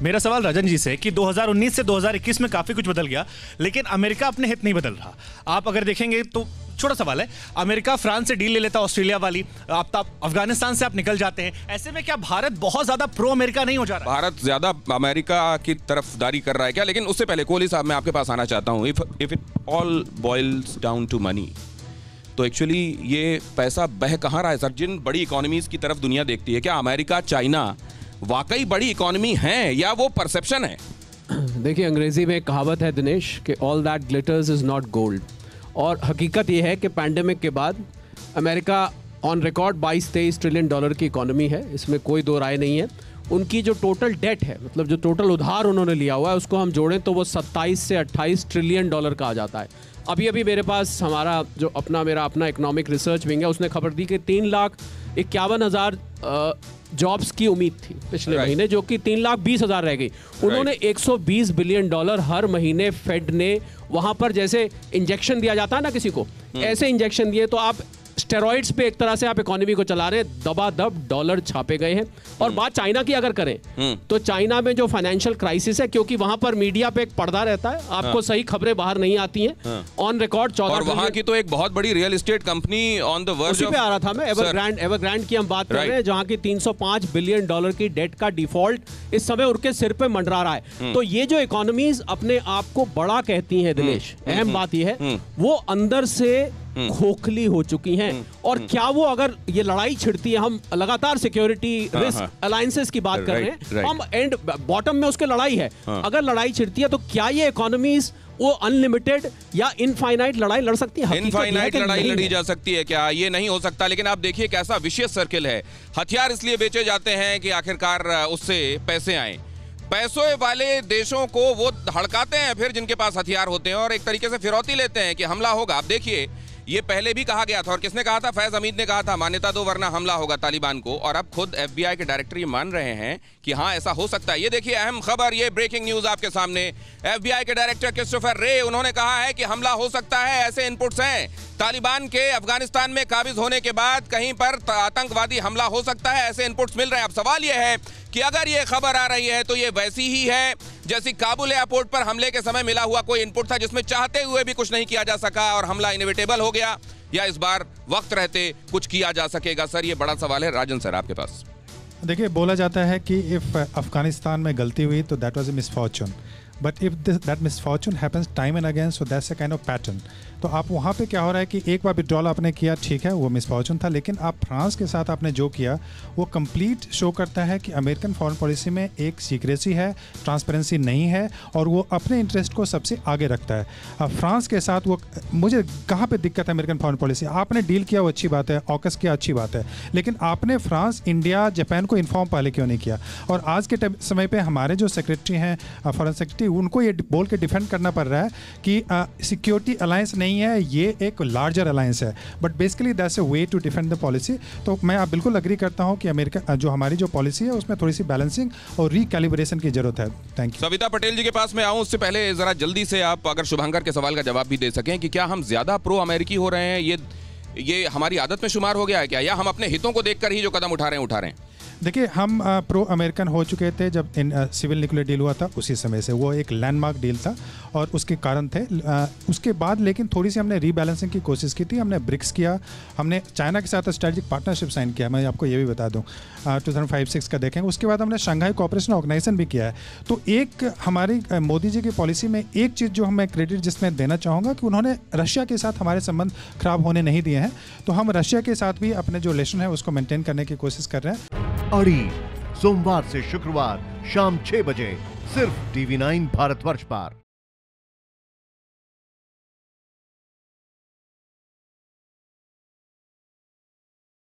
मेरा सवाल राजन जी से कि 2019 से 2021 में काफी कुछ बदल गया, लेकिन अमेरिका अपने हित नहीं बदल रहा। आप अगर देखेंगे तो छोटा सवाल है, अमेरिका फ्रांस से डील ले लेता, ऑस्ट्रेलिया वाली, आप अफगानिस्तान से आप निकल जाते हैं। ऐसे में क्या भारत बहुत ज्यादा प्रो अमेरिका नहीं हो जा रहा है? भारत ज्यादा अमेरिका की तरफदारी कर रहा है क्या? लेकिन उससे पहले कोहली साहब, मैं आपके पास आना चाहता हूं। If it all boils down to money, तो एक्चुअली ये पैसा बह कहाँ रहा है सर? जिन बड़ी इकोनॉमीज की तरफ दुनिया देखती है, क्या अमेरिका, चाइना वाकई बड़ी इकोनॉमी है या वो परसेप्शन है? देखिए, अंग्रेजी में एक कहावत है दिनेश कि all that glitters is not gold, और हकीकत ये है कि पैंडेमिक के बाद America on record 22-23 trillion dollar की इकोनॉमी है, इसमें कोई दो राय नहीं है। उनकी जो टोटल डेट है, मतलब जो टोटल उधार उन्होंने लिया हुआ है, उसको हम जोड़ें तो वो 27 से 28 ट्रिलियन डॉलर का आ जाता है। अभी मेरे पास हमारा जो मेरा अपना इकोनॉमिक रिसर्च विंग है, उसने खबर दी कि 3,51,000 जॉब्स की उम्मीद थी पिछले महीने, जो कि 3,20,000 रह गई। उन्होंने 120 बिलियन डॉलर हर महीने फेड ने वहां पर, जैसे इंजेक्शन दिया जाता है ना किसी को, ऐसे इंजेक्शन दिए। तो आप स्टेरॉइड्स पे एक तरह से आप इकोनॉमी को चला रहे हैं, दबादब डॉलर छापे गए हैं। और बात चाइना की अगर करें तो चाइना में जो फाइनेंशियल क्राइसिस है, क्योंकि वहां पर मीडिया पे एक पर्दा रहता है, आपको सही खबरें बाहर नहीं आती हैं। ऑन रिकॉर्ड 14, और वहां की तो एक बहुत बड़ी real estate company on the verge पे आ रहा था मैं, एवरग्रांड की हम बात कर रहे हैं, जहां की 305 बिलियन डॉलर की डेट का डिफॉल्ट इस समय उनके सिर पे मंडरा रहा है। तो ये जो इकोनॉमीज अपने आप को बड़ा कहती हैं दिनेश, अहम बात यह है वो अंदर से खोखली हो चुकी हैं। और क्या वो, अगर ये लड़ाई छिड़ती है, हम लगातार सिक्योरिटी रिस्क अलायंसेस की बात कर रहे हैं, हम एंड बॉटम में उसके लड़ाई है, अगर लड़ाई छिड़ती है तो क्या ये इकोनॉमीज वो अनलिमिटेड या इनफाइनाइट लड़ाई लड़ सकती है? इनफाइनाइट लड़ाई लड़ी जा सकती है क्या? ये नहीं हो सकता। लेकिन आप देखिए कैसा विशियस सर्किल है। हथियार इसलिए बेचे जाते हैं कि आखिरकार उससे पैसे आए। पैसों वाले देशों को वो हड़काते हैं फिर जिनके पास हथियार होते हैं, और एक तरीके से फिरौती लेते हैं कि हमला होगा। आप देखिए, ये पहले भी कहा गया था, और किसने कहा था? फैज हमीद ने कहा था, मान्यता दो वरना हमला होगा तालिबान को। और अब खुद FBI के डायरेक्टर ये मान रहे हैं कि हाँ, ऐसा हो सकता है। ये देखिए अहम खबर, ये ब्रेकिंग न्यूज आपके सामने। FBI के डायरेक्टर क्रिस्टोफर रे, उन्होंने कहा है कि हमला हो सकता है, ऐसे इनपुट्स हैं। तालिबान के अफगानिस्तान में काबिज होने के बाद कहीं पर आतंकवादी हमला हो सकता है, ऐसे इनपुट्स मिल रहे हैं। अब सवाल यह है कि अगर ये खबर आ रही है तो ये वैसी ही है जैसी काबुल एयरपोर्ट पर हमले के समय मिला हुआ कोई इनपुट था, जिसमें चाहते हुए भी कुछ नहीं किया जा सका और हमला इनएविटेबल हो गया, या इस बार वक्त रहते कुछ किया जा सकेगा? सर, ये बड़ा सवाल है। राजन सर, आपके पास। देखिए, बोला जाता है कि इफ अफगानिस्तान में गलती हुई तो that was a misfortune, but if that misfortune happens time and again, so that's a kind of pattern. तो आप वहाँ पे क्या हो रहा है कि एक बार विड्रॉल आपने किया, ठीक है, वो मिसफॉर्चून था, लेकिन आप फ्रांस के साथ आपने जो किया वो कंप्लीट शो करता है कि अमेरिकन फॉरेन पॉलिसी में एक सीक्रेसी है, ट्रांसपेरेंसी नहीं है, और वो अपने इंटरेस्ट को सबसे आगे रखता है। अब फ्रांस के साथ वो, मुझे कहाँ पे दिक्कत है अमेरिकन फॉरेन पॉलिसी? आपने डील किया वो अच्छी बात है, ऑकस किया अच्छी बात है, लेकिन आपने फ्रांस, इंडिया, जापान को इन्फॉर्म पहले क्यों नहीं किया? और आज के समय पे हमारे जो सेक्रेटरी हैं, फॉरेन सेक्रेटरी, उनको ये बोल के डिफेंड करना पड़ रहा है कि सिक्योरिटी अलायंस नहीं है, ये एक लार्जर अलायंस है, but basically that's a way to defend the policy. तो मैं आप बिल्कुल अग्री करता हूं कि अमेरिका जो हमारी जो पॉलिसी है उसमें थोड़ी सी बैलेंसिंग और रिकैलिब्रेशन की जरूरत है। Thank you. सविता पटेल जी के पास मैं आऊं, उससे पहले जरा जल्दी से आप अगर शुभंकर के सवाल का जवाब भी दे सकें कि क्या हम ज्यादा प्रो अमेरिकी हो रहे हैं? ये हमारी आदत में शुमार हो गया है क्या, या हम अपने हितों को देखकर ही जो कदम उठा रहे हैं? देखिए, हम प्रो अमेरिकन हो चुके थे जब सिविल न्यूक्लियर डील हुआ था, उसी समय से वो एक लैंडमार्क डील था और उसके कारण थे। उसके बाद लेकिन थोड़ी सी हमने रीबैलेंसिंग की कोशिश की थी। हमने ब्रिक्स किया, हमने चाइना के साथ स्ट्रेटेजिक पार्टनरशिप साइन किया, मैं आपको ये भी बता दूं 2005-06 का देखें। उसके बाद हमने शंघाई कोऑपरेशन ऑर्गेनाइजेशन भी किया है। तो एक हमारी मोदी जी की पॉलिसी में एक चीज़ जो मैं क्रेडिट जिसमें देना चाहूँगा कि उन्होंने रशिया के साथ हमारे संबंध खराब होने नहीं दिए हैं। तो हम रशिया के साथ भी अपने जो रिलेशन है उसको मेंटेन करने की कोशिश कर रहे हैं। अड़ी सोमवार से शुक्रवार शाम 6 बजे सिर्फ TV9 भारतवर्ष पर।